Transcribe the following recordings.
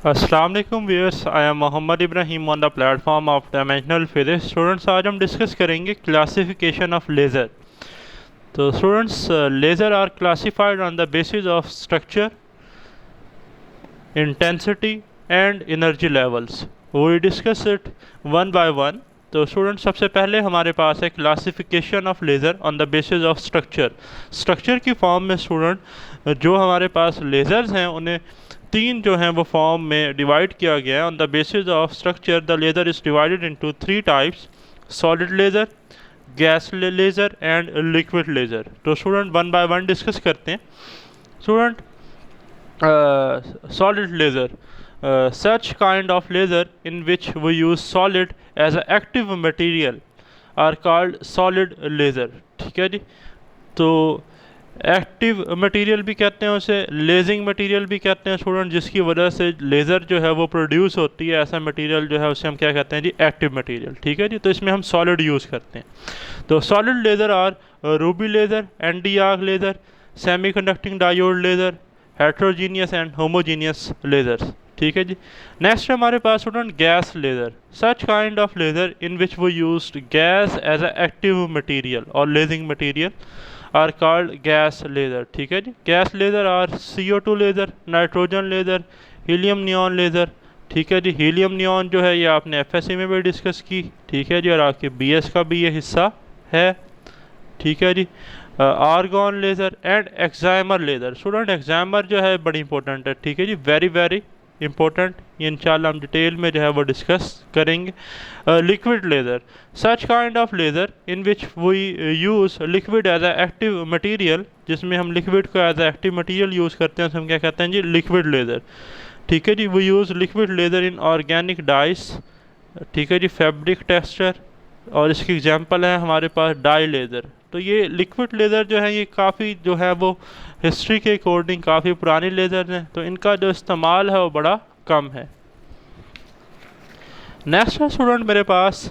अस्सलाम वालेकुम viewers, I am Mohammad Ibrahim on the platform of dimensional physics. Students, आज हम डिस्कस करेंगे क्लासिफिकेशन ऑफ लेज़र। तो students, laser are classified on the basis of structure, intensity and energy levels. We discuss it one by one. तो students, सबसे पहले हमारे पास है classification of laser on the basis of structure. Structure की form में student जो हमारे पास लेज़र्स हैं उन्हें तीन जो हैं वो फॉर्म में डिवाइड किया गया है। On the basis of structure the laser is divided into three types: solid laser, gas laser and liquid laser. तो student one by one discuss करते हैं। Student, solid laser, such kind of laser in which we use solid as an active material are called solid laser। ठीक है जी। तो active material भी कहते हैं उसे, लेजिंग मटेरियल भी कहते हैं स्टूडेंट, जिसकी वजह से लेज़र जो है वो प्रोड्यूस होती है। ऐसा मटेरियल जो है उसे हम क्या कहते हैं जी? Active material. ठीक है जी। तो इसमें हम सॉलिड यूज़ करते हैं। तो solid laser are ruby laser, anti arc laser, semi conducting diode laser, heterogeneous and homogeneous lasers. ठीक है जी। नेक्स्ट हमारे पास student gas laser, such kind of laser in which वो used gas as a active material और lasing material are called gas laser. ठीक है जी। Gas laser are CO2 laser, nitrogen laser, helium neon laser. ठीक है जी। Helium neon जो है ये आपने FSC में भी डिस्कस की। ठीक है जी। और आपके BS का भी ये हिस्सा है। ठीक है जी। Argon laser and excimer laser. Student, excimer जो है बड़ी इंपॉर्टेंट है। ठीक है जी। Very very important. ये इंशाल्लाह हम डिटेल में जो है वो डिस्कस करेंगे। Liquid laser, such kind of laser in which we use liquid as a active material, जिसमें हम लिक्विड को as a active material use करते हैं, उसे हम क्या कहते हैं जी? Liquid laser. ठीक है जी। We use liquid laser in organic dyes. ठीक है जी। फैब्रिक टेक्सचर, और इसकी एग्जांपल है हमारे पास डाई लेज़र। तो ये लिक्विड लेज़र जो है ये काफ़ी जो है वो हिस्ट्री के अकॉर्डिंग काफ़ी पुरानी लेज़र हैं, तो इनका जो इस्तेमाल है वो बड़ा कम है। नेक्स्ट है स्टूडेंट मेरे पास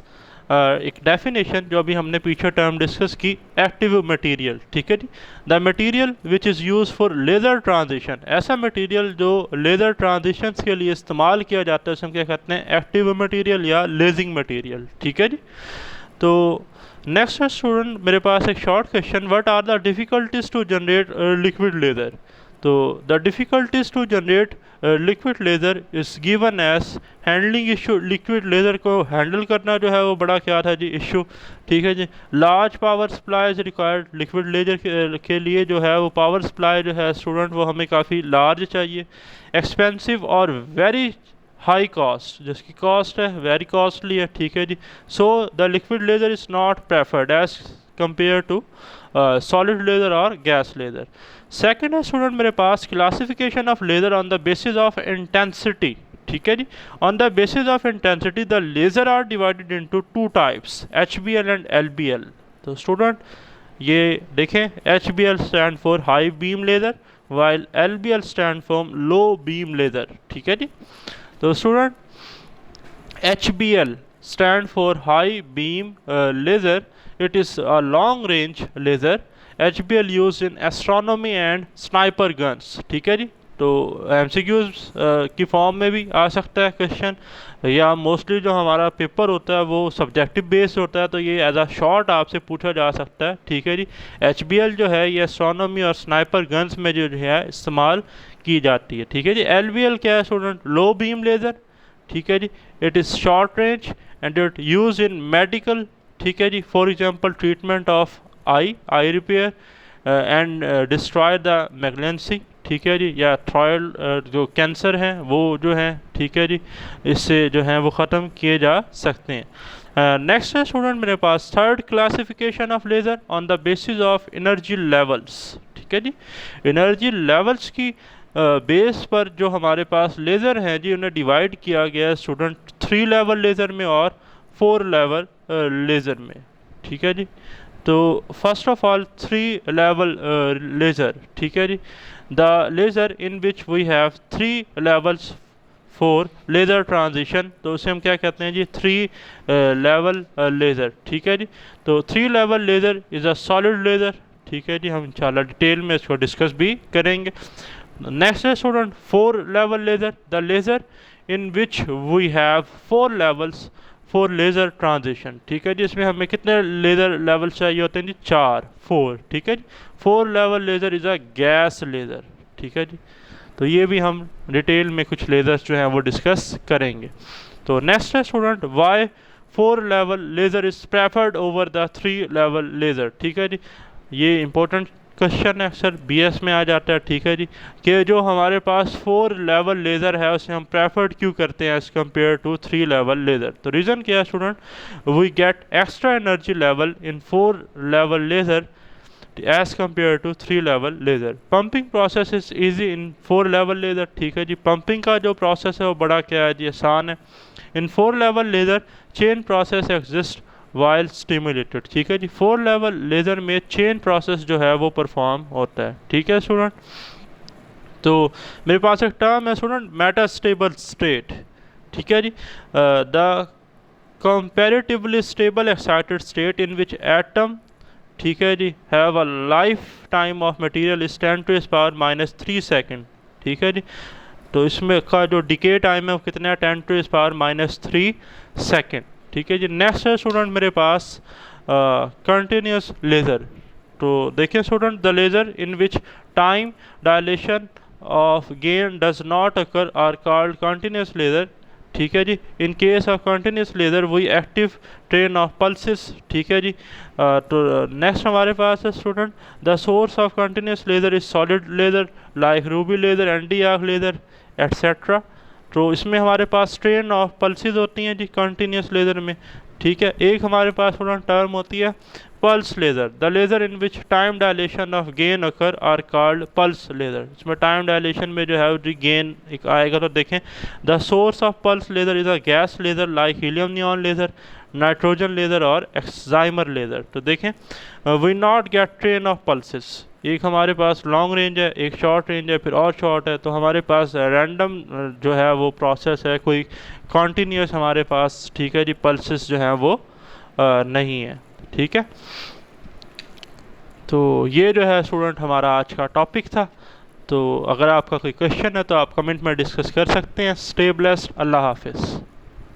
एक डेफिनेशन जो अभी हमने पीछे टर्म डिस्कस की, एक्टिव मटेरियल। ठीक है जी। The material which is use for laser transition, ऐसा मटेरियल जो लेज़र ट्रांजिशंस के लिए इस्तेमाल किया जाता है उसे हम क्या कहते हैं? एक्टिव मटेरियल या लेजिंग मटेरियल। ठीक है जी। तो नेक्स्ट है स्टूडेंट मेरे पास एक short question, what are the difficulties to generate liquid laser. तो the difficulties to generate liquid laser is given as handling issue. Liquid laser को हैंडल करना जो है वो बड़ा क्या था जी? इशू। ठीक है जी। Large power supply is required. Liquid laser के लिए जो है वो पावर सप्लाई जो है स्टूडेंट वो हमें काफ़ी लार्ज चाहिए। एक्सपेंसिव और वेरी हाई कॉस्ट, जिसकी कॉस्ट है वेरी कॉस्टली है। ठीक है जी। So the liquid laser is not preferred as compare to solid laser और गैस लेज़र। सेकेंड है स्टूडेंट मेरे पास classification of laser on the basis of intensity. ठीक है जी। On the basis of intensity the laser are divided into two types, HBL and LBL। तो student ये देखें, HBL stand for high beam laser while LBL stand for low beam laser. ठीक है जी। तो student HBL stand for high beam laser. It is a long range laser. HBL used in astronomy and sniper guns। ठीक है जी। तो MCQs की form में भी आ सकता है क्वेश्चन, या मोस्टली जो हमारा पेपर होता है वो सब्जेक्टिव बेस्ड होता है, तो ये एज अ शॉर्ट आपसे पूछा जा सकता है। ठीक है जी। HBL जो है ये एस्ट्रोनॉमी और स्नाइपर गन्स में जो है इस्तेमाल की जाती है। ठीक है जी। LBL क्या है स्टूडेंट? Low beam laser. ठीक है जी। It is short range and it use in medical. ठीक है जी। For example treatment of eye repair and destroy the malignancy. ठीक है जी। या थ्रायल जो कैंसर हैं वो जो हैं, ठीक है जी, इससे जो हैं वो ख़त्म किए जा सकते हैं। नेक्स्ट है स्टूडेंट मेरे पास third classification of laser on the basis of energy levels. ठीक है जी। एनर्जी लेवल्स की बेस पर जो हमारे पास लेज़र हैं जी उन्हें डिवाइड किया गया है स्टूडेंट 3 लेवल लेज़र में और 4 लेवल लेज़र में। ठीक है जी। तो first of all 3 level laser. ठीक है जी। The laser in which we have 3 levels for laser transition, तो उसे हम क्या कहते हैं जी? 3 लेवल लेज़र। ठीक है जी। तो 3 level laser is a solid laser. ठीक है जी। हम इंशाल्लाह डिटेल में इसको डिस्कस भी करेंगे। नेक्स्ट है student 4 level laser, the laser in which we have 4 levels for laser transition. ठीक है जी, इसमें हमें कितने लेज़र लेवल चाहिए होते हैं जी? 4। ठीक है जी, 4 level laser is a gas laser. ठीक है जी, तो ये भी हम डिटेल में कुछ लेज़र्स जो हैं वो डिस्कस करेंगे। तो नेक्स्ट है student why 4 level laser is preferred over the 3 level laser. ठीक है जी, ये इंपॉर्टेंट क्वेश्चन है, अक्सर बीएस में आ जाता है। ठीक है जी, कि जो हमारे पास 4 लेवल लेज़र है उसे हम प्रेफर्ड क्यों करते हैं as compare to 3 level laser? तो रीज़न क्या है student? We get extra energy level in 4 level laser as compare to 3 level laser. Pumping process is easy in 4 level laser. ठीक है जी, पंपिंग का जो प्रोसेस है वो बड़ा क्या है जी? आसान है। इन 4 level laser chain process exist while stimulated. ठीक है जी, 4 लेवल लेज़र में चेन प्रोसेस जो है वो परफॉर्म होता है। ठीक है स्टूडेंट, तो मेरे पास एक टर्म है स्टूडेंट मेटास्टेबल स्टेट। ठीक है जी, the comparatively stable excited state in which atom, ठीक है जी, have a lifetime of material is 10⁻³ second. ठीक है जी, तो इसमें का जो डिके टाइम है वो कितना है? 10⁻³ सेकेंड। ठीक है जी, नेक्स्ट है स्टूडेंट मेरे पास कंटिन्यूस लेज़र। तो देखिए student, the laser in which time dilation of gain does not occur are called continuous laser. ठीक है जी, in case of continuous laser वही एक्टिव ट्रेन ऑफ पल्सेस। ठीक है जी, तो नेक्स्ट हमारे पास है student the source of continuous laser is solid laser like ruby laser, anti arc laser etcetera. तो इसमें हमारे पास ट्रेन ऑफ पल्सेस होती हैं जी कंटिन्यूस लेज़र में। ठीक है, एक हमारे पास स्टूडेंट टर्म होती है pulse laser, the laser in which time dilation of gain occur are called pulse laser. इसमें टाइम डायलेशन में जो है जी गेन एक आएगा। तो देखें, the source of pulse laser is a gas laser like helium neon laser, nitrogen laser और एक्साइमर लेज़र। तो देखें, we not get train of pulses. एक हमारे पास लॉन्ग रेंज है, एक शॉर्ट रेंज है, फिर और शॉर्ट है। तो हमारे पास रैंडम जो है वो प्रोसेस है, कोई कॉन्टीन्यूस हमारे पास, ठीक है जी, पल्सेस जो हैं वो नहीं है। ठीक है, तो ये जो है स्टूडेंट हमारा आज का टॉपिक था। तो अगर आपका कोई क्वेश्चन है तो आप कमेंट में डिस्कस कर सकते हैं। स्टे ब्लेस्ड, अल्लाह हाफिज़।